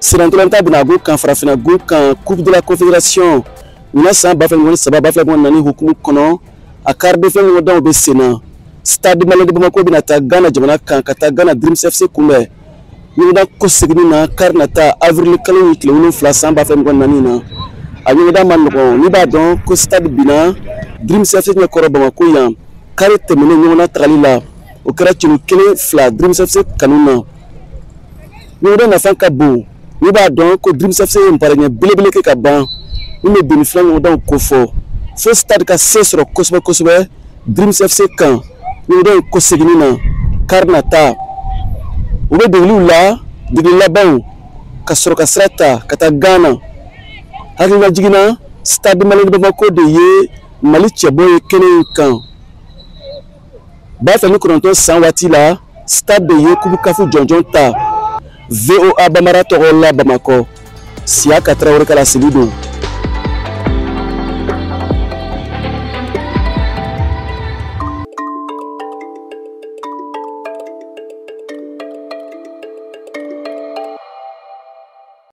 Sirantolanta binago kan farafinago kan Coupe de la Confédération. Mina san bafel ngoni saba bafel ngoni nani hukumu kono akar de fel ngoni be sena. Stade Malien de Bamako binata Ghana jamana kan kata Ghana Dreams FC kumbe. Mina ko signi na karnata avril kalo wikle wonu flasan bafel ngoni nani na. Anyo da man ko ni ba don ko stade bina Dreams FC ne koro Bamako yam. Kare temene nyona tralila. O kera chinu kele fla Dreams FC kanuna. Ni da na fanka bo. Ni ba don ko Dreams FC mparenya belebele ke ka ban. Ni me beniflan o don ko fo. Fo stade ka sesro kosbe Dreams FC kan. Ni don ko signi na karnata. O be deglu la ban ka soro ka srata kata Ghana. Hakina jigina stade Malien de Bamako de ye Mali Cheboy kene kan. Ba fa ni koronto san wati la stade de ye kubu kafu jonjon ta VOA Bamara Togola Bamako. Siaka Traoré kala Silido.